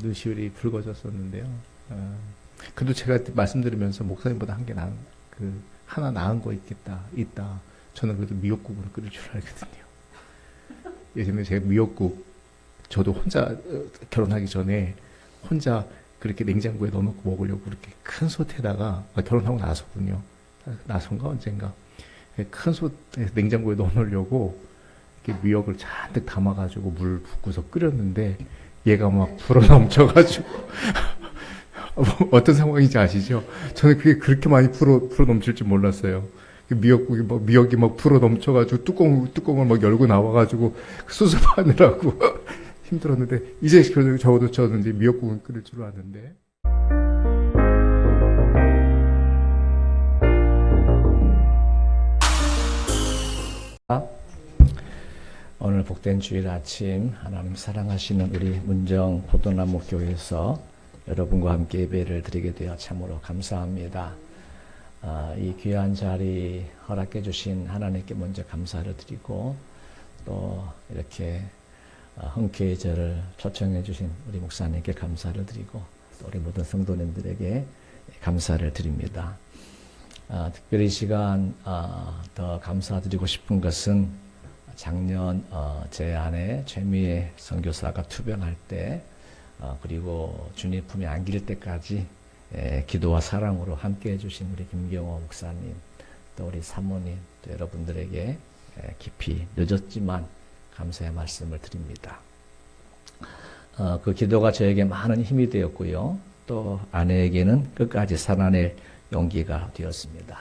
눈시울이 붉어졌었는데요. 그래도 제가 말씀드리면서 목사님보다 한 게 하나 나은 거 있다. 저는 그래도 미역국으로 끓일 줄 알거든요. 예전에 제가 미역국, 저도 혼자 결혼하기 전에 혼자 그렇게 냉장고에 넣어놓고 먹으려고 그렇게 큰 솥에다가, 결혼하고 나서군요. 나선가 언젠가. 큰 솥에 냉장고에 넣어놓으려고 이렇게 미역을 잔뜩 담아가지고 물 붓고서 끓였는데 얘가 막 불어 넘쳐가지고 어떤 상황인지 아시죠? 저는 그게 그렇게 많이 불어 넘칠 줄 몰랐어요. 미역이 막 불어 넘쳐가지고 뚜껑을 막 열고 나와가지고 수습하느라고 힘들었는데, 이제 적어도 저는 이제 미역국은 끓일 줄 아는데. 오늘 복된 주일 아침 하나님 사랑하시는 우리 문정 포도나무 교회에서 여러분과 함께 예배를 드리게 되어 참으로 감사합니다. 이 귀한 자리 허락해 주신 하나님께 먼저 감사를 드리고, 또 이렇게 흔쾌히 저를 초청해 주신 우리 목사님께 감사를 드리고, 또 우리 모든 성도님들에게 감사를 드립니다. 특별히 이 시간 더 감사드리고 싶은 것은 작년 제 아내 최미애 선교사가 투병할 때, 그리고 주님 품에 안길 때까지 기도와 사랑으로 함께 해주신 우리 김경호 목사님, 또 우리 사모님, 또 여러분들에게 깊이 늦었지만 감사의 말씀을 드립니다. 그 기도가 저에게 많은 힘이 되었고요. 또 아내에게는 끝까지 살아낼 용기가 되었습니다.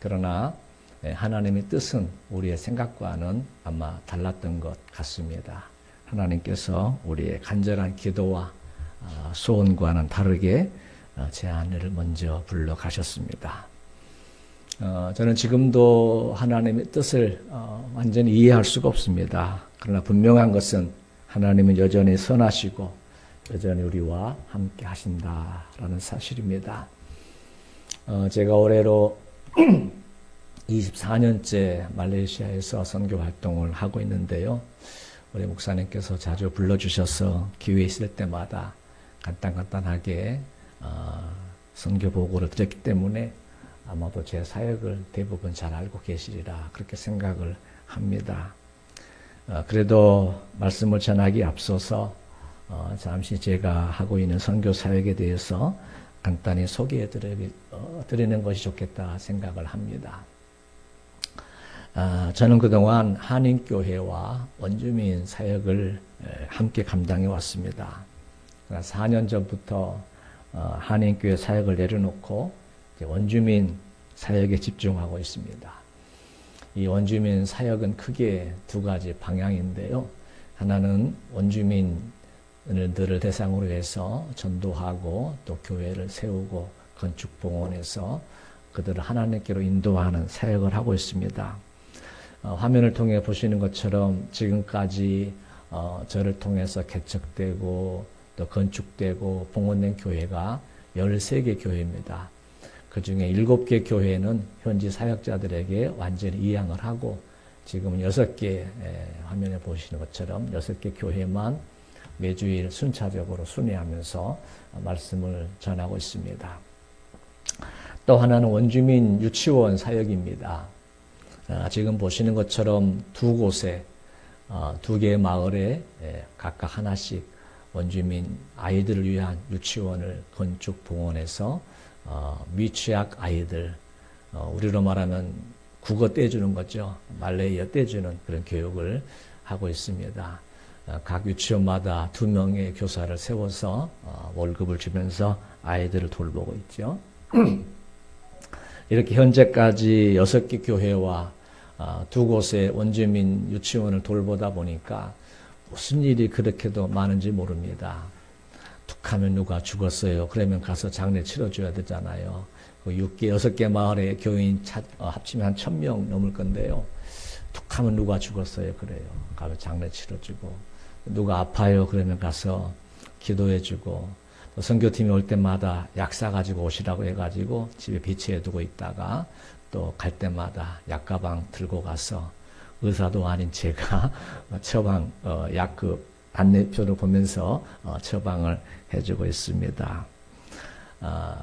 그러나 하나님의 뜻은 우리의 생각과는 아마 달랐던 것 같습니다. 하나님께서 우리의 간절한 기도와 소원과는 다르게 제 아내를 먼저 불러 가셨습니다. 저는 지금도 하나님의 뜻을 완전히 이해할 수가 없습니다. 그러나 분명한 것은 하나님은 여전히 선하시고 여전히 우리와 함께 하신다라는 사실입니다. 제가 올해로 24년째 말레이시아에서 선교 활동을 하고 있는데요. 우리 목사님께서 자주 불러주셔서 기회 있을 때마다 간단하게 선교 보고를 드렸기 때문에 아마도 제 사역을 대부분 잘 알고 계시리라 그렇게 생각을 합니다. 그래도 말씀을 전하기 앞서서 잠시 제가 하고 있는 선교 사역에 대해서 간단히 소개해 드리는 것이 좋겠다 생각을 합니다. 저는 그동안 한인교회와 원주민 사역을 함께 감당해 왔습니다. 4년 전부터 한인교회 사역을 내려놓고 원주민 사역에 집중하고 있습니다. 이 원주민 사역은 크게 두 가지 방향인데요. 하나는 원주민들을 대상으로 해서 전도하고 또 교회를 세우고 건축 봉헌해서 그들을 하나님께로 인도하는 사역을 하고 있습니다. 화면을 통해 보시는 것처럼 지금까지 저를 통해서 개척되고 또 건축되고 봉헌된 교회가 13개 교회입니다. 그 중에 7개 교회는 현지 사역자들에게 완전히 이양을 하고 지금은 6개, 화면에 보시는 것처럼 6개 교회만 매주일 순차적으로 순회하면서 말씀을 전하고 있습니다. 또 하나는 원주민 유치원 사역입니다. 지금 보시는 것처럼 두 곳에 2개의 마을에 각각 하나씩 원주민 아이들을 위한 유치원을 건축 봉헌해서 미취학 아이들, 우리로 말하면 국어 떼주는 거죠. 말레이어 떼주는 그런 교육을 하고 있습니다. 각 유치원마다 2명의 교사를 세워서 월급을 주면서 아이들을 돌보고 있죠. 이렇게 현재까지 6개 교회와 2곳의 원주민 유치원을 돌보다 보니까 무슨 일이 그렇게도 많은지 모릅니다. 툭 하면 누가 죽었어요. 그러면 가서 장례 치러줘야 되잖아요. 그 6개 마을의 교인 합치면 한 1000명 넘을 건데요. 툭 하면 누가 죽었어요. 그래요. 가서 장례 치러주고. 누가 아파요. 그러면 가서 기도해주고. 또 선교팀이 올 때마다 약 사가지고 오시라고 해가지고 집에 비치해 두고 있다가 또 갈 때마다 약가방 들고 가서 의사도 아닌 제가 처방 약 안내표를 보면서 처방을 해주고 있습니다.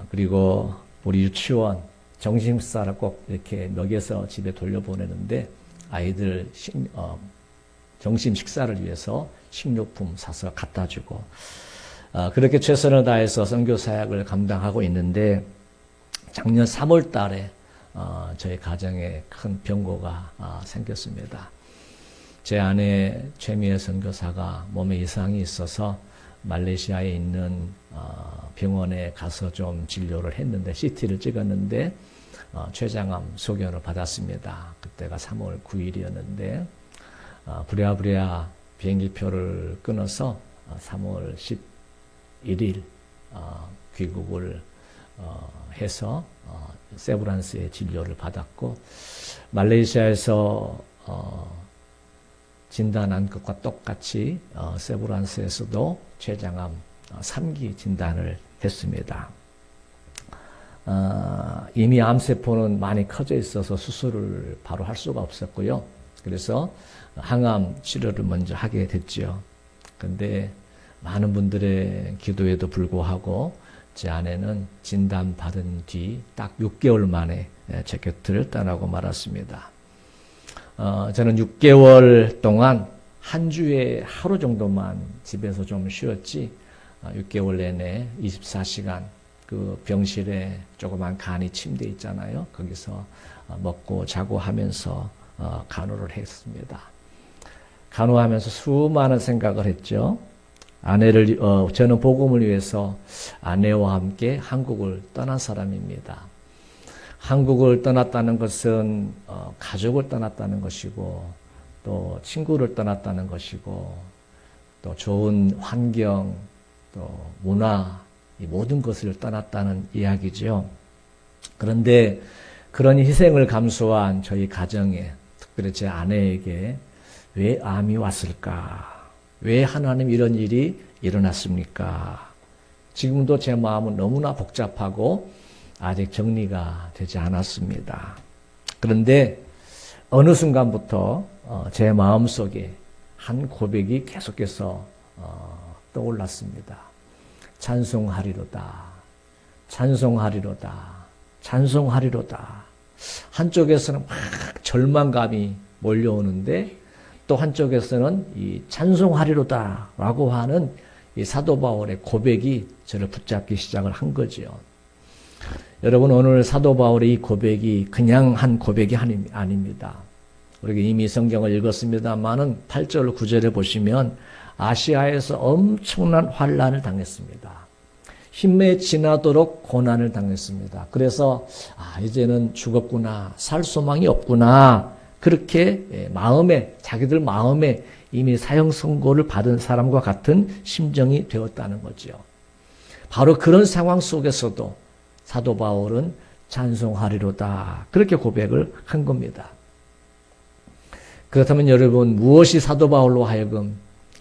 그리고 우리 유치원 점심식사를 꼭 이렇게 먹여서 집에 돌려보내는데 아이들 점심 식사를 위해서 식료품 사서 갖다 주고 그렇게 최선을 다해서 선교 사역을 감당하고 있는데 작년 3월 달에 저희 가정에 큰 병고가 생겼습니다. 제 아내 최미애 선교사가 몸에 이상이 있어서 말레이시아에 있는 병원에 가서 좀 진료를 했는데 CT를 찍었는데 췌장암 소견을 받았습니다. 그때가 3월 9일이었는데 부랴부랴 비행기표를 끊어서 3월 11일 귀국을 해서 세브란스에 진료를 받았고 말레이시아에서 진단한 것과 똑같이 세브란스에서도 췌장암 3기 진단을 했습니다. 이미 암세포는 많이 커져 있어서 수술을 바로 할 수가 없었고요. 그래서 항암 치료를 먼저 하게 됐죠. 그런데 많은 분들의 기도에도 불구하고 제 아내는 진단받은 뒤 딱 6개월 만에 제 곁을 떠나고 말았습니다. 저는 6개월 동안 한 주에 하루 정도만 집에서 좀 쉬었지 6개월 내내 24시간 그 병실에 조그만 간이 침대 있잖아요. 거기서 먹고 자고 하면서 간호를 했습니다. 간호하면서 수많은 생각을 했죠. 저는 복음을 위해서 아내와 함께 한국을 떠난 사람입니다. 한국을 떠났다는 것은 가족을 떠났다는 것이고 또 친구를 떠났다는 것이고 또 좋은 환경 또 문화 이 모든 것을 떠났다는 이야기죠. 그런데 그런 희생을 감수한 저희 가정에 특별히 제 아내에게 왜 암이 왔을까? 왜 하나님 이런 일이 일어났습니까? 지금도 제 마음은 너무나 복잡하고 아직 정리가 되지 않았습니다. 그런데 어느 순간부터 제 마음속에 한 고백이 계속해서 떠올랐습니다. 찬송하리로다. 찬송하리로다. 찬송하리로다. 한쪽에서는 막 절망감이 몰려오는데 또 한쪽에서는 이 찬송하리로다 라고 하는 이 사도 바울의 고백이 저를 붙잡기 시작을 한 거죠. 여러분 오늘 사도 바울의 이 고백이 그냥 한 고백이 아닙니다. 우리가 이미 성경을 읽었습니다만은 8절 9절에 보시면 아시아에서 엄청난 환난을 당했습니다. 힘에 지나도록 고난을 당했습니다. 그래서 이제는 죽었구나, 살 소망이 없구나 그렇게 자기들 마음에 이미 사형 선고를 받은 사람과 같은 심정이 되었다는 거죠. 바로 그런 상황 속에서도 사도 바울은 찬송하리로다 그렇게 고백을 한 겁니다. 그렇다면 여러분 무엇이 사도 바울로 하여금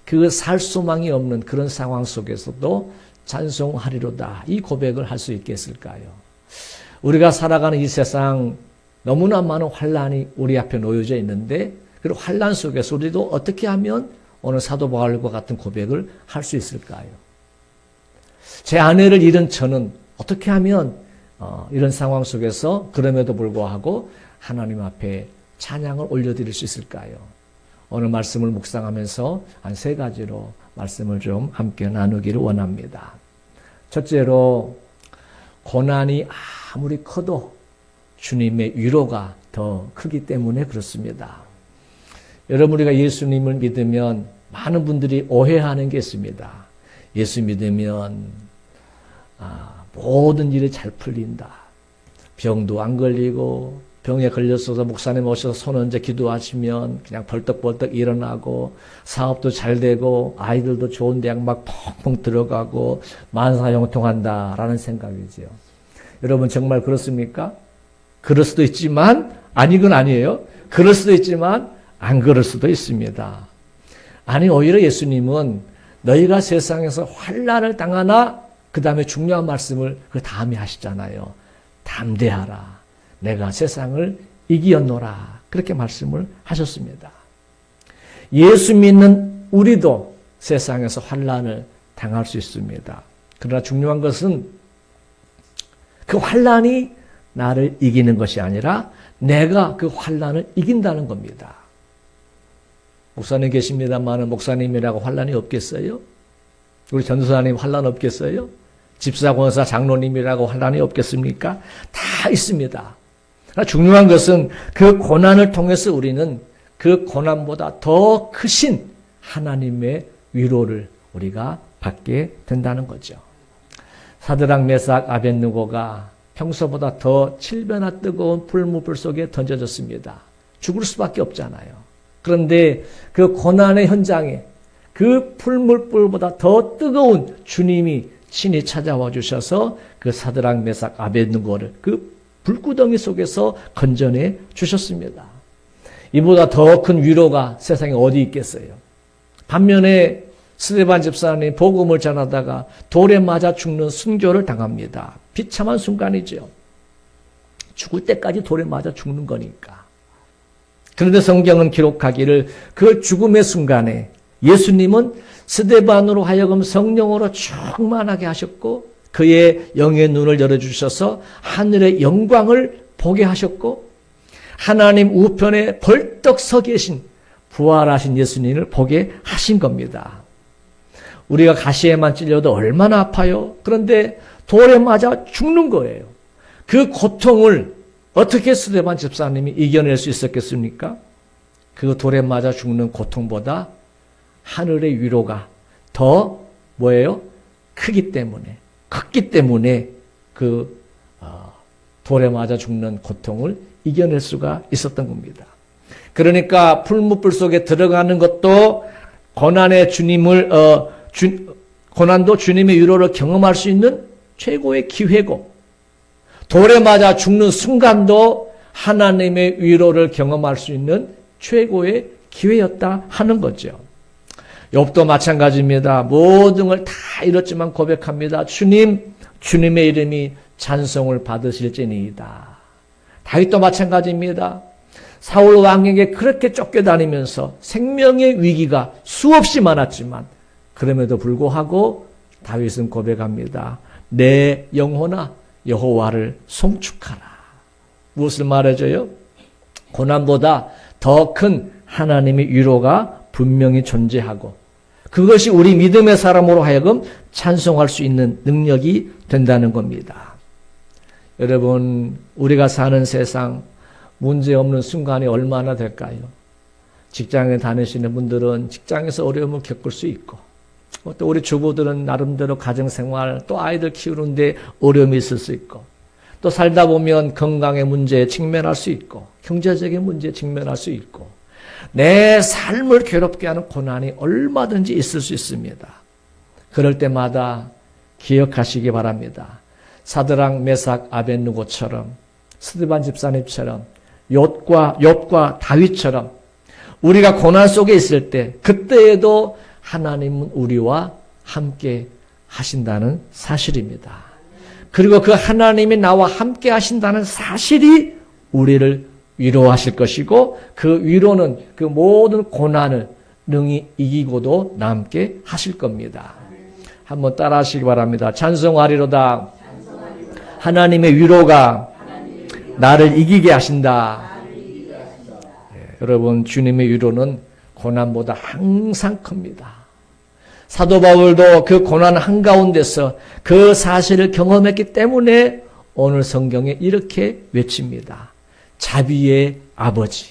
그 살 소망이 없는 그런 상황 속에서도 찬송하리로다 이 고백을 할 수 있게 했을까요? 우리가 살아가는 이 세상 너무나 많은 환란이 우리 앞에 놓여져 있는데 그 환란 속에서 우리도 어떻게 하면 오늘 사도 바울과 같은 고백을 할 수 있을까요? 제 아내를 잃은 저는 어떻게 하면 이런 상황 속에서 그럼에도 불구하고 하나님 앞에 찬양을 올려드릴 수 있을까요? 오늘 말씀을 묵상하면서 한 3가지로 말씀을 좀 함께 나누기를 원합니다. 첫째로 고난이 아무리 커도 주님의 위로가 더 크기 때문에 그렇습니다. 여러분 우리가 예수님을 믿으면 많은 분들이 오해하는 게 있습니다. 예수 믿으면 모든 일이 잘 풀린다. 병도 안 걸리고 병에 걸렸어서 목사님 오셔서 손 얹어 기도하시면 그냥 벌떡벌떡 일어나고 사업도 잘 되고 아이들도 좋은 대학 막 펑펑 들어가고 만사형통한다라는 생각이죠. 여러분 정말 그렇습니까? 그럴 수도 있지만 아니건 아니에요. 그럴 수도 있지만 안 그럴 수도 있습니다. 아니 오히려 예수님은 너희가 세상에서 환난을 당하나 그 다음에 중요한 말씀을 그 다음에 하시잖아요. 담대하라. 내가 세상을 이기었노라. 그렇게 말씀을 하셨습니다. 예수 믿는 우리도 세상에서 환난을 당할 수 있습니다. 그러나 중요한 것은 그 환난이 나를 이기는 것이 아니라 내가 그 환난을 이긴다는 겁니다. 목사님 계십니다만 목사님이라고 환난이 없겠어요? 우리 전도사님 환난 없겠어요? 집사, 권사, 장로님이라고 환난이 없겠습니까? 다 있습니다. 그러나 중요한 것은 그 고난을 통해서 우리는 그 고난보다 더 크신 하나님의 위로를 우리가 받게 된다는 거죠. 사드락, 메삭, 아벳느고가 평소보다 더 7배나 뜨거운 불무불 속에 던져졌습니다. 죽을 수밖에 없잖아요. 그런데 그 고난의 현장에 그 불물불보다 더 뜨거운 주님이 친히 찾아와 주셔서 그 사드락, 메삭, 아벳느고를 그 불구덩이 속에서 건져내 주셨습니다. 이보다 더 큰 위로가 세상에 어디 있겠어요? 반면에 스데반 집사님 복음을 전하다가 돌에 맞아 죽는 순교를 당합니다. 비참한 순간이죠. 죽을 때까지 돌에 맞아 죽는 거니까. 그런데 성경은 기록하기를 그 죽음의 순간에 예수님은 스데반으로 하여금 성령으로 충만하게 하셨고 그의 영의 눈을 열어주셔서 하늘의 영광을 보게 하셨고 하나님 우편에 벌떡 서 계신 부활하신 예수님을 보게 하신 겁니다. 우리가 가시에만 찔려도 얼마나 아파요. 그런데 돌에 맞아 죽는 거예요. 그 고통을 어떻게 스데반 집사님이 이겨낼 수 있었겠습니까? 그 돌에 맞아 죽는 고통보다 하늘의 위로가 더 뭐예요? 컸기 때문에 그 돌에 맞아 죽는 고통을 이겨낼 수가 있었던 겁니다. 그러니까 풀무불 속에 들어가는 것도 고난의 고난도 주님의 위로를 경험할 수 있는 최고의 기회고 돌에 맞아 죽는 순간도 하나님의 위로를 경험할 수 있는 최고의 기회였다 하는 거죠. 욥도 마찬가지입니다. 모든 걸 다 잃었지만 고백합니다. 주님의 이름이 찬송을 받으실지니이다. 다윗도 마찬가지입니다. 사울 왕에게 그렇게 쫓겨다니면서 생명의 위기가 수없이 많았지만 그럼에도 불구하고 다윗은 고백합니다. 내 영혼아 여호와를 송축하라. 무엇을 말해줘요? 고난보다 더 큰 하나님의 위로가 분명히 존재하고 그것이 우리 믿음의 사람으로 하여금 찬송할 수 있는 능력이 된다는 겁니다. 여러분, 우리가 사는 세상 문제없는 순간이 얼마나 될까요? 직장에 다니시는 분들은 직장에서 어려움을 겪을 수 있고 또 우리 주부들은 나름대로 가정생활 또 아이들 키우는데 어려움이 있을 수 있고 또 살다 보면 건강의 문제에 직면할 수 있고 경제적인 문제에 직면할 수 있고 내 삶을 괴롭게 하는 고난이 얼마든지 있을 수 있습니다. 그럴 때마다 기억하시기 바랍니다. 사드락, 메삭, 아벳느고처럼 스데반 집사님처럼 욥과 다윗처럼 우리가 고난 속에 있을 때 그때에도 하나님은 우리와 함께 하신다는 사실입니다. 그리고 그 하나님이 나와 함께 하신다는 사실이 우리를 위로하실 것이고 그 위로는 그 모든 고난을 능히 이기고도 남게 하실 겁니다. 한번 따라 하시기 바랍니다. 찬송하리로다. 하나님의 위로가 나를 이기게 하신다. 여러분, 주님의 위로는 고난보다 항상 큽니다. 사도 바울도 그 고난 한가운데서 그 사실을 경험했기 때문에 오늘 성경에 이렇게 외칩니다. 자비의 아버지,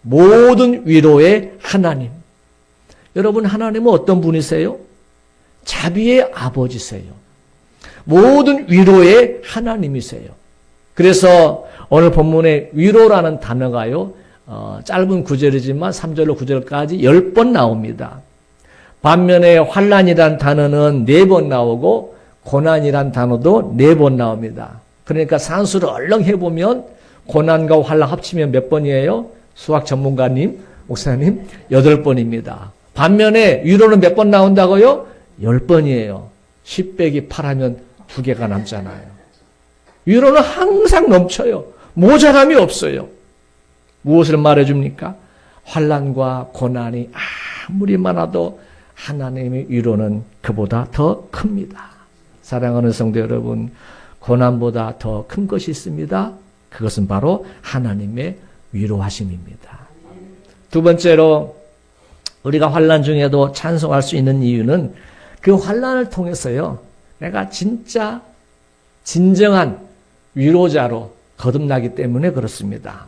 모든 위로의 하나님. 여러분, 하나님은 어떤 분이세요? 자비의 아버지세요. 모든 위로의 하나님이세요. 그래서 오늘 본문에 위로라는 단어가요, 짧은 구절이지만 3절로 9절까지 10번 나옵니다. 반면에 환난이란 단어는 4번 나오고 고난이란 단어도 4번 나옵니다. 그러니까 산수를 얼른 해보면 고난과 환난 합치면 몇 번이에요? 수학 전문가님, 목사님 8번입니다. 반면에 위로는 몇 번 나온다고요? 10번이에요. 10 빼기 8 하면 2개가 남잖아요. 위로는 항상 넘쳐요. 모자람이 없어요. 무엇을 말해줍니까? 환난과 고난이 아무리 많아도 하나님의 위로는 그보다 더 큽니다. 사랑하는 성도 여러분, 고난보다 더 큰 것이 있습니다. 그것은 바로 하나님의 위로하심입니다. 두 번째로 우리가 환난 중에도 찬송할 수 있는 이유는 그 환난을 통해서요, 내가 진짜 진정한 위로자로 거듭나기 때문에 그렇습니다.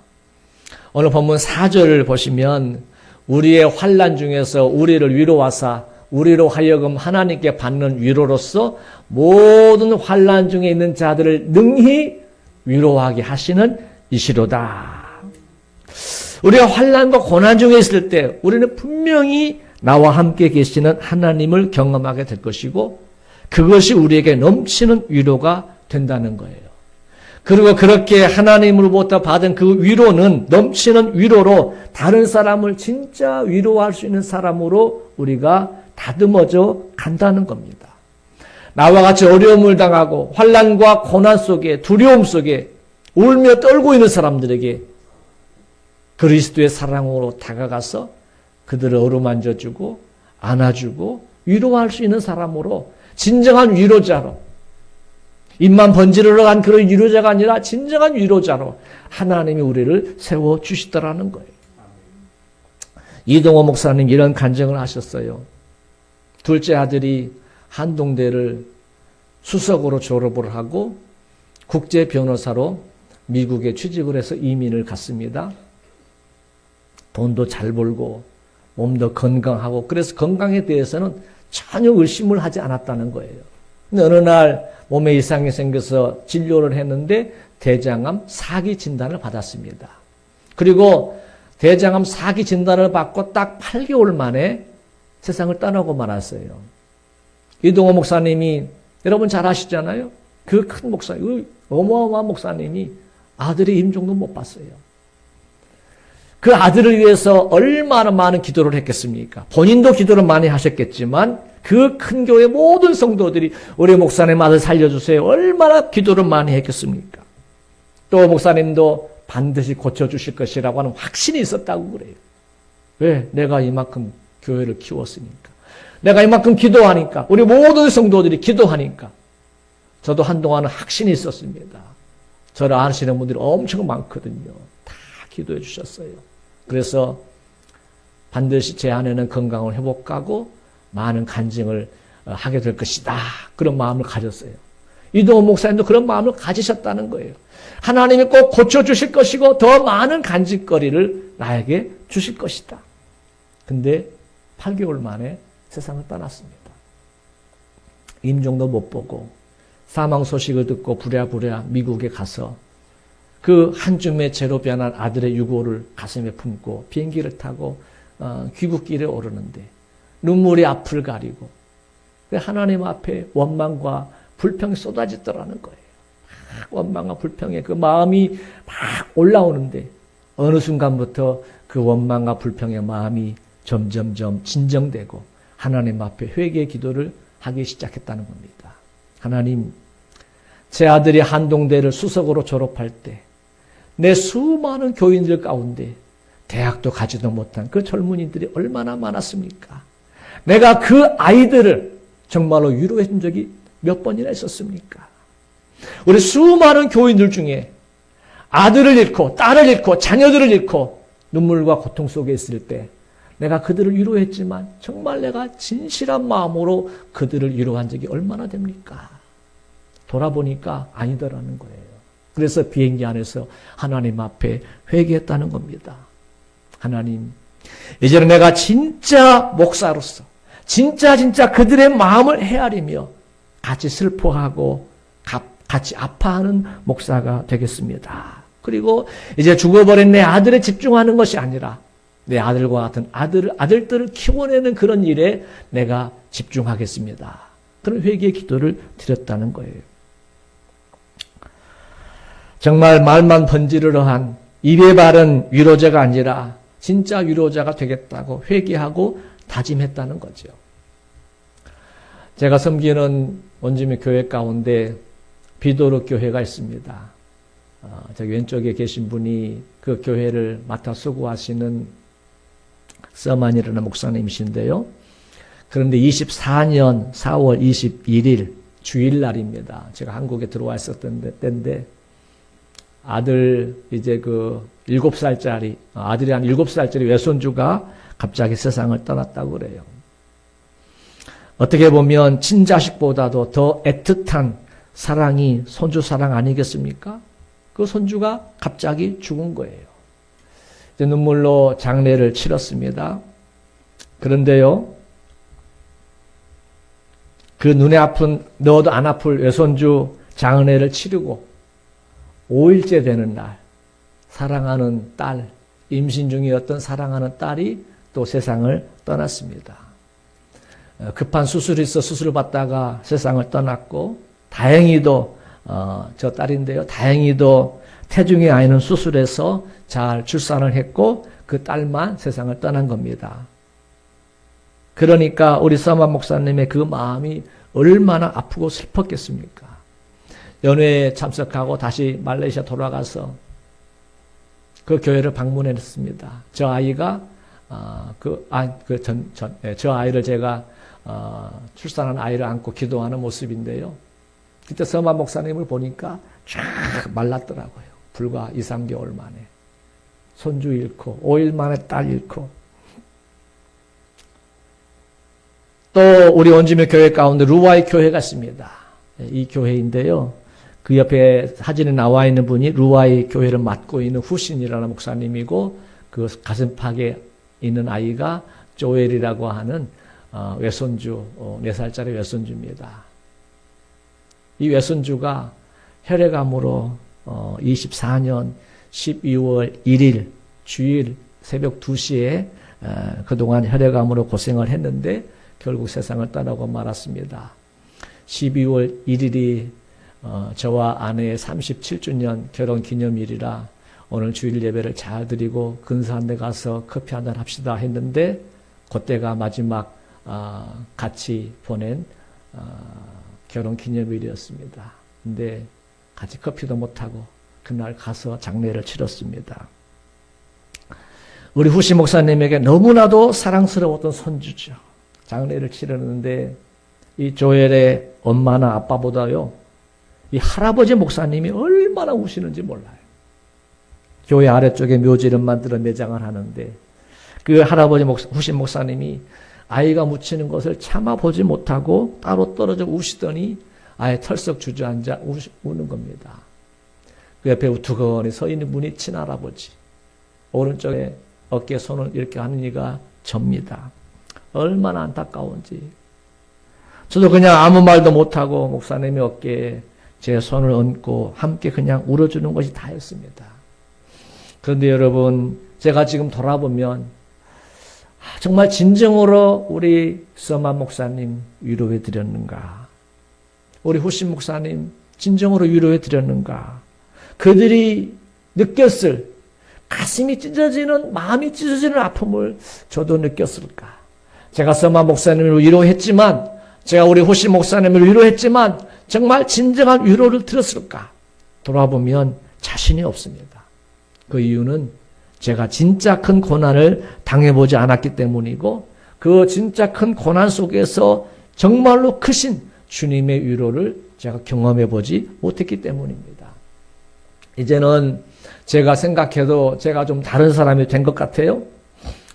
오늘 본문 4절을 보시면 우리의 환난 중에서 우리를 위로하사 우리로 하여금 하나님께 받는 위로로서 모든 환난 중에 있는 자들을 능히 위로하게 하시는 이시로다. 우리가 환난과 고난 중에 있을 때 우리는 분명히 나와 함께 계시는 하나님을 경험하게 될 것이고 그것이 우리에게 넘치는 위로가 된다는 거예요. 그리고 그렇게 하나님으로부터 받은 그 위로는 넘치는 위로로 다른 사람을 진짜 위로할 수 있는 사람으로 우리가 다듬어져 간다는 겁니다. 나와 같이 어려움을 당하고 환난과 고난 속에 두려움 속에 울며 떨고 있는 사람들에게 그리스도의 사랑으로 다가가서 그들을 어루만져주고 안아주고 위로할 수 있는 사람으로 진정한 위로자로 입만 번지르르 간 그런 위로자가 아니라 진정한 위로자로 하나님이 우리를 세워주시더라는 거예요. 이동호 목사님 이런 간증을 하셨어요. 둘째 아들이 한동대를 수석으로 졸업을 하고 국제 변호사로 미국에 취직을 해서 이민을 갔습니다. 돈도 잘 벌고 몸도 건강하고 그래서 건강에 대해서는 전혀 의심을 하지 않았다는 거예요. 근데 어느 날 몸에 이상이 생겨서 진료를 했는데 대장암 4기 진단을 받았습니다. 그리고 대장암 4기 진단을 받고 딱 8개월 만에 세상을 떠나고 말았어요. 이동호 목사님이 여러분 잘 아시잖아요. 그 큰 목사님, 그 어마어마한 목사님이 아들의 임종도 못 봤어요. 그 아들을 위해서 얼마나 많은 기도를 했겠습니까? 본인도 기도를 많이 하셨겠지만 그 큰 교회 모든 성도들이 우리 목사님 아들 살려주세요. 얼마나 기도를 많이 했겠습니까? 또 목사님도 반드시 고쳐주실 것이라고 하는 확신이 있었다고 그래요. 왜? 내가 이만큼 교회를 키웠으니까. 내가 이만큼 기도하니까. 우리 모든 성도들이 기도하니까. 저도 한동안은 확신이 있었습니다. 저를 아시는 분들이 엄청 많거든요. 다 기도해 주셨어요. 그래서 반드시 제 아내는 건강을 회복하고 많은 간증을 하게 될 것이다. 그런 마음을 가졌어요. 이동호 목사님도 그런 마음을 가지셨다는 거예요. 하나님이 꼭 고쳐주실 것이고 더 많은 간증거리를 나에게 주실 것이다. 근데 8개월 만에 세상을 떠났습니다. 임종도 못 보고 사망 소식을 듣고 부랴부랴 미국에 가서 그 한 줌의 죄로 변한 아들의 유고를 가슴에 품고 비행기를 타고 귀국길에 오르는데 눈물이 앞을 가리고 하나님 앞에 원망과 불평이 쏟아지더라는 거예요. 원망과 불평에 그 마음이 막 올라오는데 어느 순간부터 그 원망과 불평의 마음이 점점점 진정되고 하나님 앞에 회개의 기도를 하기 시작했다는 겁니다. 하나님, 제 아들이 한동대를 수석으로 졸업할 때 내 수많은 교인들 가운데 대학도 가지도 못한 그 젊은이들이 얼마나 많았습니까? 내가 그 아이들을 정말로 위로해 준 적이 몇 번이나 있었습니까? 우리 수많은 교인들 중에 아들을 잃고 딸을 잃고 자녀들을 잃고 눈물과 고통 속에 있을 때 내가 그들을 위로했지만 정말 내가 진실한 마음으로 그들을 위로한 적이 얼마나 됩니까? 돌아보니까 아니더라는 거예요. 그래서 비행기 안에서 하나님 앞에 회개했다는 겁니다. 하나님, 이제는 내가 진짜 목사로서 진짜 그들의 마음을 헤아리며 같이 슬퍼하고 같이 아파하는 목사가 되겠습니다. 그리고 이제 죽어버린 내 아들에 집중하는 것이 아니라 내 아들과 같은 아들들을 키워내는 그런 일에 내가 집중하겠습니다. 그런 회개의 기도를 드렸다는 거예요. 정말 말만 번지르르한 입에 바른 위로자가 아니라 진짜 위로자가 되겠다고 회개하고 다짐했다는 거죠. 제가 섬기는 원주민 교회 가운데 비도록 교회가 있습니다. 저기 왼쪽에 계신 분이 그 교회를 맡아 수고하시는 서만이라는 목사님이신데요. 그런데 24년 4월 21일 주일날입니다. 제가 한국에 들어와 있었던 때인데 아들 이제 그 7살짜리 아들이 한 7살짜리 외손주가 갑자기 세상을 떠났다고 그래요. 어떻게 보면 친자식보다도 더 애틋한 사랑이 손주 사랑 아니겠습니까? 그 손주가 갑자기 죽은 거예요. 이제 눈물로 장례를 치렀습니다. 그런데요, 그 눈에 아픈 너도 안 아플 외손주 장례를 치르고 5일째 되는 날 사랑하는 딸, 임신 중이었던 사랑하는 딸이 또 세상을 떠났습니다. 급한 수술이 있어 수술을 받다가 세상을 떠났고 다행히도 저 딸인데요. 다행히도 태중의 아이는 수술해서 잘 출산을 했고 그 딸만 세상을 떠난 겁니다. 그러니까 우리 서만 목사님의 그 마음이 얼마나 아프고 슬펐겠습니까? 연회에 참석하고 다시 말레이시아 돌아가서 그 교회를 방문했습니다. 저 아이가 저 아이를 제가 출산한 아이를 안고 기도하는 모습인데요. 그때 서만 목사님을 보니까 쫙 말랐더라고요. 불과 2, 3개월 만에. 손주 잃고 5일 만에 딸 잃고 또 우리 원주민 교회 가운데 루와이 교회가 있습니다. 이 교회인데요. 그 옆에 사진에 나와 있는 분이 루와이 교회를 맡고 있는 후신이라는 목사님이고 그 가슴팍에 있는 아이가 조엘이라고 하는 외손주, 4살짜리 외손주입니다. 이 외손주가 혈액암으로 24년 12월 1일 주일 새벽 2시에 그동안 혈액암으로 고생을 했는데 결국 세상을 떠나고 말았습니다. 12월 1일이 저와 아내의 37주년 결혼 기념일이라 오늘 주일 예배를 잘 드리고 근사한 데 가서 커피 한잔 합시다 했는데 그때가 마지막 같이 보낸 결혼 기념일이었습니다. 근데 같이 커피도 못하고 그날 가서 장례를 치렀습니다. 우리 후시 목사님에게 너무나도 사랑스러웠던 손주죠. 장례를 치렀는데 이 조엘의 엄마나 아빠보다요 이 할아버지 목사님이 얼마나 우시는지 몰라요. 교회 아래쪽에 묘지를 만들어 매장을 하는데 그 할아버지 후시 목사님이 아이가 묻히는 것을 참아보지 못하고 따로 떨어져 우시더니 아예 털썩 주저앉아 우는 겁니다. 그 옆에 우두커니 서 있는 분이 친할아버지. 오른쪽에 어깨에 손을 이렇게 하는 이가 접니다. 얼마나 안타까운지. 저도 그냥 아무 말도 못하고 목사님의 어깨에 제 손을 얹고 함께 그냥 울어주는 것이 다였습니다. 그런데 여러분, 제가 지금 돌아보면 정말 진정으로 우리 서만 목사님 위로해 드렸는가? 우리 후신 목사님 진정으로 위로해 드렸는가? 그들이 느꼈을 가슴이 찢어지는, 마음이 찢어지는 아픔을 저도 느꼈을까? 제가 서만 목사님을 위로했지만, 제가 우리 후신 목사님을 위로했지만 정말 진정한 위로를 들었을까? 돌아보면 자신이 없습니다. 그 이유는 제가 진짜 큰 고난을 당해보지 않았기 때문이고 그 진짜 큰 고난 속에서 정말로 크신 주님의 위로를 제가 경험해보지 못했기 때문입니다. 이제는 제가 생각해도 제가 좀 다른 사람이 된 것 같아요.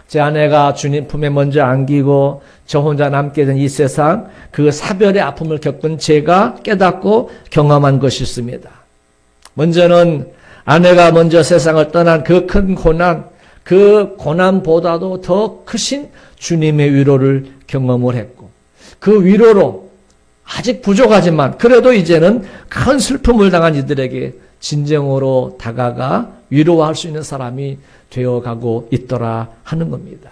제 아내가 주님 품에 먼저 안기고 저 혼자 남게 된 이 세상, 그 사별의 아픔을 겪은 제가 깨닫고 경험한 것이 있습니다. 먼저는 아내가 먼저 세상을 떠난 그 큰 고난, 그 고난보다도 더 크신 주님의 위로를 경험을 했고 그 위로로 아직 부족하지만 그래도 이제는 큰 슬픔을 당한 이들에게 진정으로 다가가 위로할 수 있는 사람이 되어가고 있더라 하는 겁니다.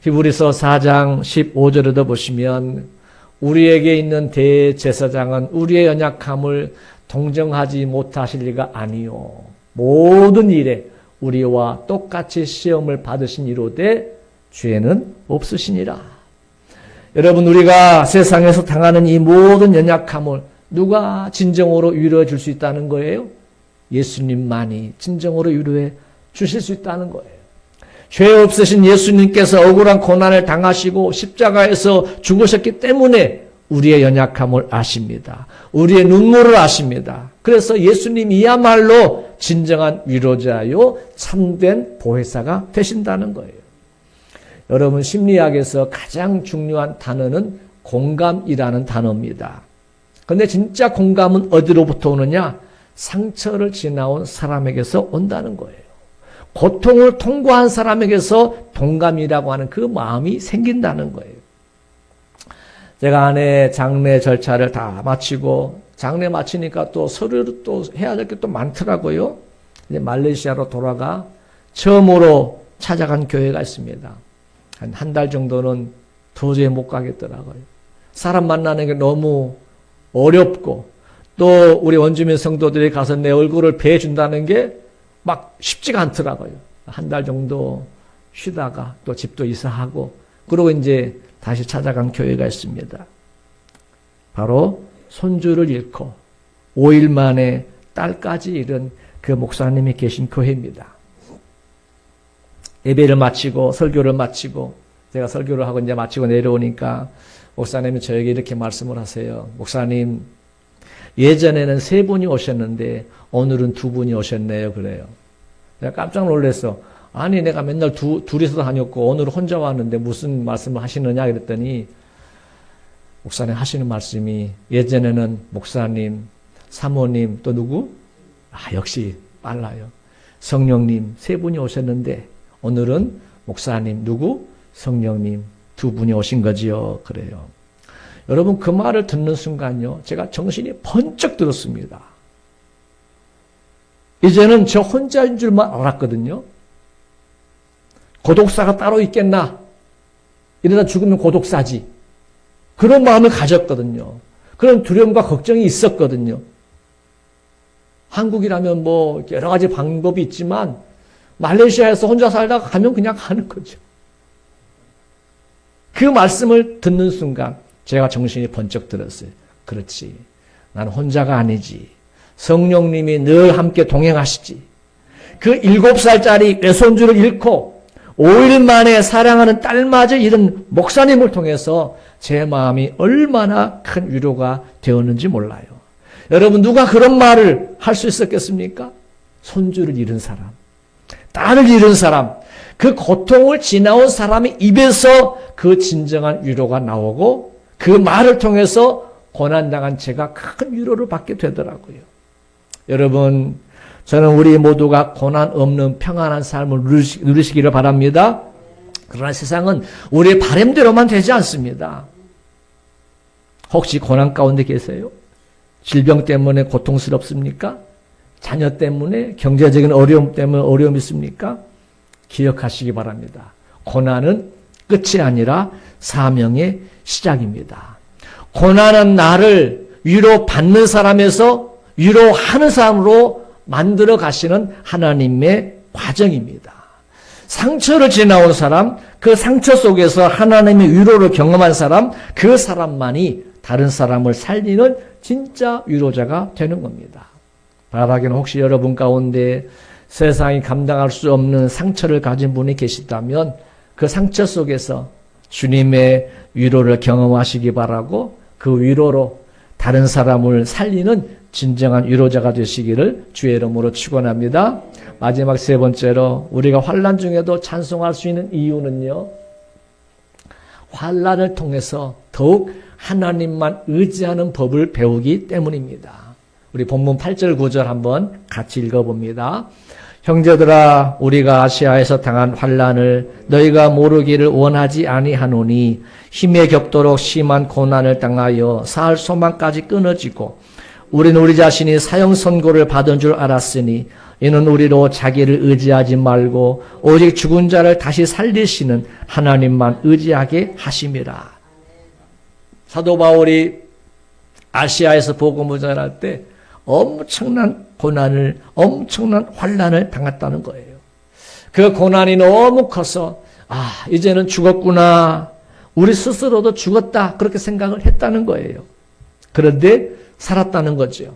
히브리서 4장 15절에도 보시면 우리에게 있는 대제사장은 우리의 연약함을 동정하지 못하실 리가 아니요 모든 일에 우리와 똑같이 시험을 받으신 이로되 죄는 없으시니라. 여러분, 우리가 세상에서 당하는 이 모든 연약함을 누가 진정으로 위로해 줄 수 있다는 거예요? 예수님만이 진정으로 위로해 주실 수 있다는 거예요. 죄 없으신 예수님께서 억울한 고난을 당하시고 십자가에서 죽으셨기 때문에 우리의 연약함을 아십니다. 우리의 눈물을 아십니다. 그래서 예수님이야말로 진정한 위로자요 참된 보혜사가 되신다는 거예요. 여러분, 심리학에서 가장 중요한 단어는 공감이라는 단어입니다. 그런데 진짜 공감은 어디로부터 오느냐? 상처를 지나온 사람에게서 온다는 거예요. 고통을 통과한 사람에게서 동감이라고 하는 그 마음이 생긴다는 거예요. 제가 아내 장례 절차를 다 마치고 장례 마치니까 또 서류를 또 해야 될 게 또 많더라고요. 이제 말레이시아로 돌아가 처음으로 찾아간 교회가 있습니다. 한 달 정도는 도저히 못 가겠더라고요. 사람 만나는 게 너무 어렵고 또 우리 원주민 성도들이 가서 내 얼굴을 베어준다는 게 막 쉽지가 않더라고요. 한 달 정도 쉬다가 또 집도 이사하고 그러고 이제 다시 찾아간 교회가 있습니다. 바로 손주를 잃고 5일 만에 딸까지 잃은 그 목사님이 계신 교회입니다. 예배를 마치고 설교를 마치고 제가 설교를 하고 이제 마치고 내려오니까 목사님이 저에게 이렇게 말씀을 하세요. 목사님, 예전에는 3분이 오셨는데 오늘은 2분이 오셨네요. 그래요. 내가 깜짝 놀랐어. 아니, 내가 맨날 둘이서 다녔고 오늘 혼자 왔는데 무슨 말씀을 하시느냐 그랬더니 목사님 하시는 말씀이 예전에는 목사님, 사모님 또 누구? 역시 빨라요. 성령님 3분이 오셨는데 오늘은 목사님 누구? 성령님 2분이 오신 거지요. 그래요. 여러분, 그 말을 듣는 순간요, 제가 정신이 번쩍 들었습니다. 이제는 저 혼자인 줄만 알았거든요. 고독사가 따로 있겠나? 이러다 죽으면 고독사지. 그런 마음을 가졌거든요. 그런 두려움과 걱정이 있었거든요. 한국이라면 뭐 여러 가지 방법이 있지만 말레이시아에서 혼자 살다가 가면 그냥 가는 거죠. 그 말씀을 듣는 순간 제가 정신이 번쩍 들었어요. 그렇지. 나는 혼자가 아니지. 성령님이 늘 함께 동행하시지. 그 7살짜리 외손주를 잃고 5일 만에 사랑하는 딸마저 잃은 목사님을 통해서 제 마음이 얼마나 큰 위로가 되었는지 몰라요. 여러분, 누가 그런 말을 할 수 있었겠습니까? 손주를 잃은 사람, 딸을 잃은 사람, 그 고통을 지나온 사람의 입에서 그 진정한 위로가 나오고 그 말을 통해서 고난당한 제가 큰 위로를 받게 되더라고요. 여러분, 저는 우리 모두가 고난 없는 평안한 삶을 누리시기를 바랍니다. 그러나 세상은 우리의 바람대로만 되지 않습니다. 혹시 고난 가운데 계세요? 질병 때문에 고통스럽습니까? 자녀 때문에, 경제적인 어려움 때문에 어려움이 있습니까? 기억하시기 바랍니다. 고난은 끝이 아니라 사명의 시작입니다. 고난은 나를 위로받는 사람에서 위로하는 사람으로 만들어 가시는 하나님의 과정입니다. 상처를 지나온 사람, 그 상처 속에서 하나님의 위로를 경험한 사람, 그 사람만이 다른 사람을 살리는 진짜 위로자가 되는 겁니다. 바라기는 혹시 여러분 가운데 세상이 감당할 수 없는 상처를 가진 분이 계시다면 그 상처 속에서 주님의 위로를 경험하시기 바라고 그 위로로 다른 사람을 살리는 진정한 위로자가 되시기를 주의 이름으로 축원합니다. 마지막 3번째로 우리가 환난 중에도 찬송할 수 있는 이유는요, 환난을 통해서 더욱 하나님만 의지하는 법을 배우기 때문입니다. 우리 본문 8절 9절 한번 같이 읽어봅니다. 형제들아, 우리가 아시아에서 당한 환난을 너희가 모르기를 원하지 아니하노니 힘에 겹도록 심한 고난을 당하여 살 소망까지 끊어지고 우리는 우리 자신이 사형 선고를 받은 줄 알았으니 이는 우리로 자기를 의지하지 말고 오직 죽은 자를 다시 살리시는 하나님만 의지하게 하심이라. 사도 바울이 아시아에서 복음을 전할 때 엄청난 고난을, 엄청난 환난을 당했다는 거예요. 그 고난이 너무 커서 이제는 죽었구나, 우리 스스로도 죽었다, 그렇게 생각을 했다는 거예요. 그런데 살았다는 거죠.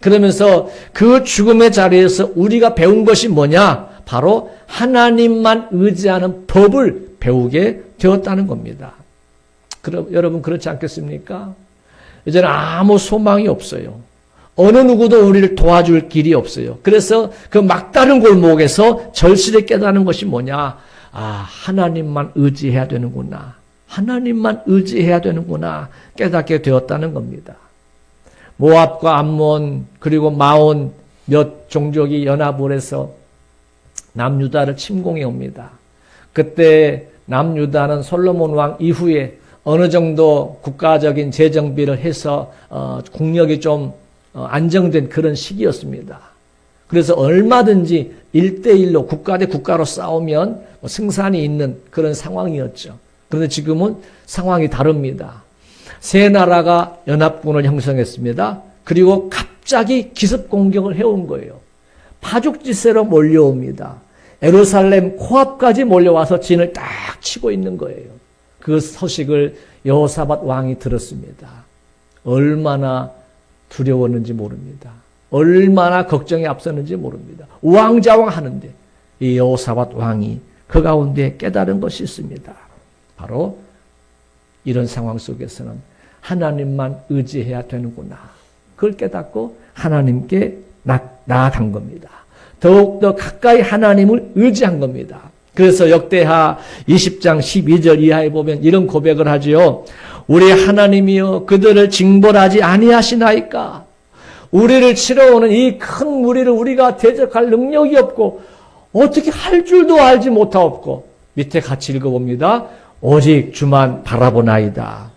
그러면서 그 죽음의 자리에서 우리가 배운 것이 뭐냐? 바로 하나님만 의지하는 법을 배우게 되었다는 겁니다. 그럼 여러분 그렇지 않겠습니까? 이제는 아무 소망이 없어요. 어느 누구도 우리를 도와줄 길이 없어요. 그래서 그 막다른 골목에서 절실히 깨닫는 것이 뭐냐? 하나님만 의지해야 되는구나. 하나님만 의지해야 되는구나. 깨닫게 되었다는 겁니다. 모압과 암몬 그리고 마온 몇 종족이 연합을 해서 남유다를 침공해 옵니다. 그때 남유다는 솔로몬 왕 이후에 어느 정도 국가적인 재정비를 해서 국력이 좀 안정된 그런 시기였습니다. 그래서 얼마든지 1대1로 국가 대 국가로 싸우면 승산이 있는 그런 상황이었죠. 그런데 지금은 상황이 다릅니다. 세 나라가 연합군을 형성했습니다. 그리고 갑자기 기습 공격을 해온 거예요. 파죽지세로 몰려옵니다. 예루살렘 코앞까지 몰려와서 진을 딱 치고 있는 거예요. 그 소식을 여호사밧 왕이 들었습니다. 얼마나 두려웠는지 모릅니다. 얼마나 걱정이 앞섰는지 모릅니다. 우왕좌왕하는데 이 여호사밧 왕이 그 가운데 깨달은 것이 있습니다. 바로 이런 상황 속에서는 하나님만 의지해야 되는구나. 그걸 깨닫고 하나님께 나아간 겁니다. 더욱더 가까이 하나님을 의지한 겁니다. 그래서 역대하 20장 12절 이하에 보면 이런 고백을 하지요. 우리 하나님이여 그들을 징벌하지 아니하시나이까. 우리를 치러오는 이 큰 무리를 우리가 대적할 능력이 없고 어떻게 할 줄도 알지 못하옵고 밑에 같이 읽어봅니다. 오직 주만 바라보나이다.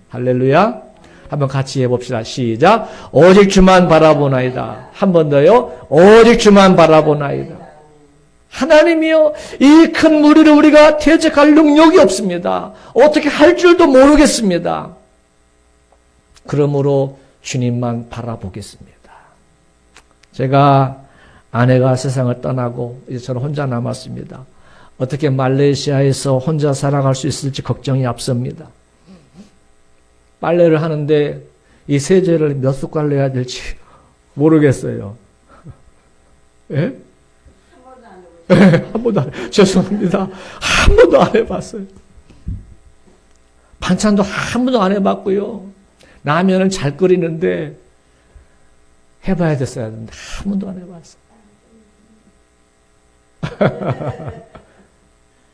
할렐루야. 한번 같이 해봅시다. 시작. 오직 주만 바라보나이다. 한 번 더요. 오직 주만 바라보나이다. 하나님이여 이 큰 무리를 우리가 대적할 능력이 없습니다. 어떻게 할 줄도 모르겠습니다. 그러므로 주님만 바라보겠습니다. 제가 아내가 세상을 떠나고 이제 저는 혼자 남았습니다. 어떻게 말레이시아에서 혼자 살아갈 수 있을지 걱정이 앞섭니다. 빨래를 하는데 이 세제를 몇 숟갈 내야 될지 모르겠어요. 예? 한 번도 안 해봤어요. 죄송합니다. 한 번도 안 해봤어요. 반찬도 한 번도 안 해봤고요. 라면을 잘 끓이는데 해봐야 됐어야 하는데 한 번도 안 해봤어요.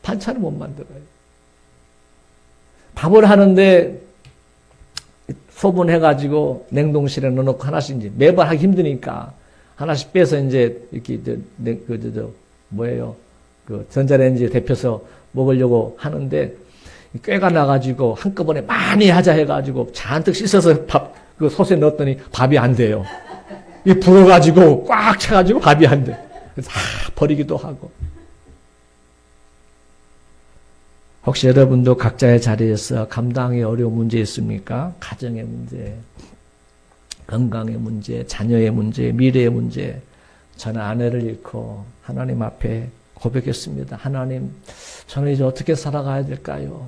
반찬을 못 만들어요. 밥을 하는데 소분해가지고 냉동실에 넣어놓고 하나씩 이제 매번 하기 힘드니까 하나씩 빼서 이제 이렇게 그 전자레인지에 데펴서 먹으려고 하는데 꾀가 나가지고 한꺼번에 많이 하자 해가지고 잔뜩 씻어서 그 솥에 넣었더니 밥이 안 돼요. 이 불어가지고 꽉 차가지고 밥이 안 돼. 그래서 버리기도 하고. 혹시 여러분도 각자의 자리에서 감당하기 어려운 문제 있습니까? 가정의 문제, 건강의 문제, 자녀의 문제, 미래의 문제. 저는 아내를 잃고 하나님 앞에 고백했습니다. 하나님, 저는 이제 어떻게 살아가야 될까요?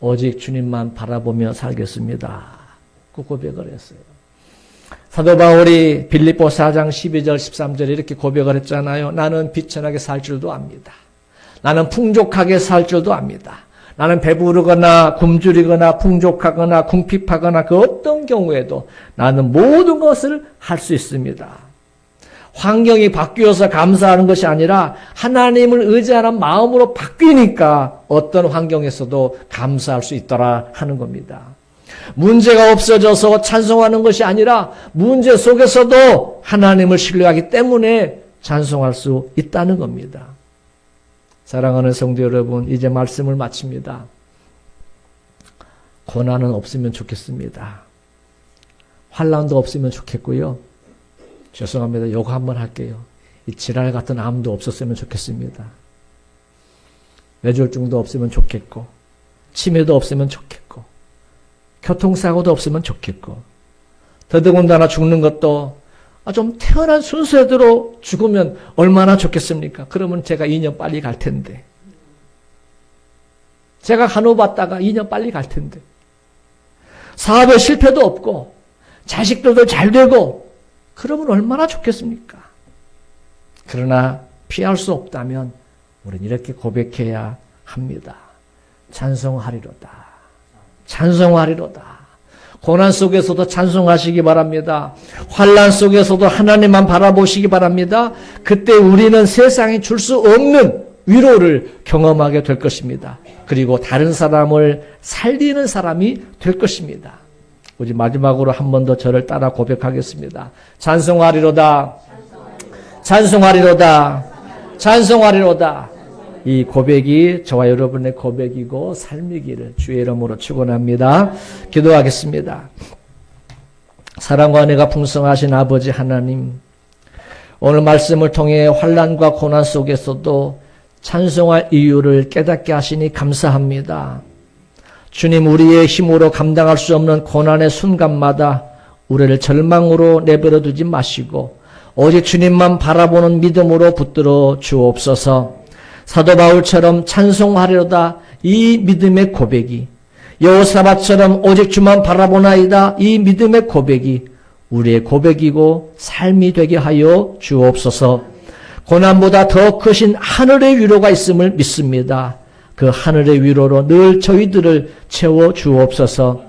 오직 주님만 바라보며 살겠습니다. 그 고백을 했어요. 사도 바울이 빌립보 4장 12절 13절 이렇게 고백을 했잖아요. 나는 비천하게 살 줄도 압니다. 나는 풍족하게 살 줄도 압니다. 나는 배부르거나 굶주리거나 풍족하거나 궁핍하거나 그 어떤 경우에도 나는 모든 것을 할 수 있습니다. 환경이 바뀌어서 감사하는 것이 아니라 하나님을 의지하는 마음으로 바뀌니까 어떤 환경에서도 감사할 수 있더라 하는 겁니다. 문제가 없어져서 찬송하는 것이 아니라 문제 속에서도 하나님을 신뢰하기 때문에 찬송할 수 있다는 겁니다. 사랑하는 성도 여러분, 이제 말씀을 마칩니다. 고난은 없으면 좋겠습니다. 환난도 없으면 좋겠고요. 죄송합니다. 요거 한번 할게요. 이 지랄 같은 암도 없었으면 좋겠습니다. 뇌졸중도 없으면 좋겠고, 치매도 없으면 좋겠고, 교통사고도 없으면 좋겠고, 더더군다나 죽는 것도 좀 태어난 순서대로 죽으면 얼마나 좋겠습니까? 그러면 제가 2년 빨리 갈 텐데. 제가 간호받다가 2년 빨리 갈 텐데. 사업에 실패도 없고, 자식들도 잘 되고, 그러면 얼마나 좋겠습니까? 그러나 피할 수 없다면 우리는 이렇게 고백해야 합니다. 찬송하리로다. 찬송하리로다. 고난 속에서도 찬송하시기 바랍니다. 환난 속에서도 하나님만 바라보시기 바랍니다. 그때 우리는 세상이 줄 수 없는 위로를 경험하게 될 것입니다. 그리고 다른 사람을 살리는 사람이 될 것입니다. 우리 마지막으로 한 번 더 저를 따라 고백하겠습니다. 찬송하리로다. 찬송하리로다. 찬송하리로다. 이 고백이 저와 여러분의 고백이고 삶이기를 주의 이름으로 축원합니다. 기도하겠습니다. 사랑과 은혜가 풍성하신 아버지 하나님, 오늘 말씀을 통해 환난과 고난 속에서도 찬송할 이유를 깨닫게 하시니 감사합니다. 주님, 우리의 힘으로 감당할 수 없는 고난의 순간마다 우리를 절망으로 내버려 두지 마시고 오직 주님만 바라보는 믿음으로 붙들어 주옵소서. 사도 바울처럼 찬송하리로다 이 믿음의 고백이, 여호사밧처럼 오직 주만 바라보나이다 이 믿음의 고백이 우리의 고백이고 삶이 되게 하여 주옵소서. 고난보다 더 크신 하늘의 위로가 있음을 믿습니다. 그 하늘의 위로로 늘 저희들을 채워 주옵소서.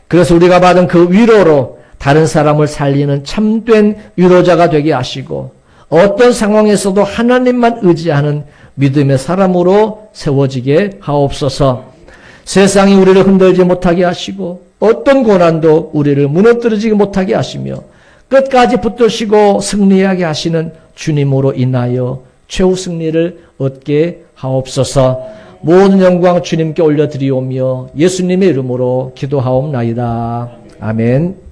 그래서 우리가 받은 그 위로로 다른 사람을 살리는 참된 위로자가 되게 하시고 어떤 상황에서도 하나님만 의지하는 믿음의 사람으로 세워지게 하옵소서. 세상이 우리를 흔들지 못하게 하시고 어떤 고난도 우리를 무너뜨리지 못하게 하시며 끝까지 붙드시고 승리하게 하시는 주님으로 인하여 최후 승리를 얻게 하옵소서. 모든 영광 주님께 올려드리오며 예수님의 이름으로 기도하옵나이다. 아멘.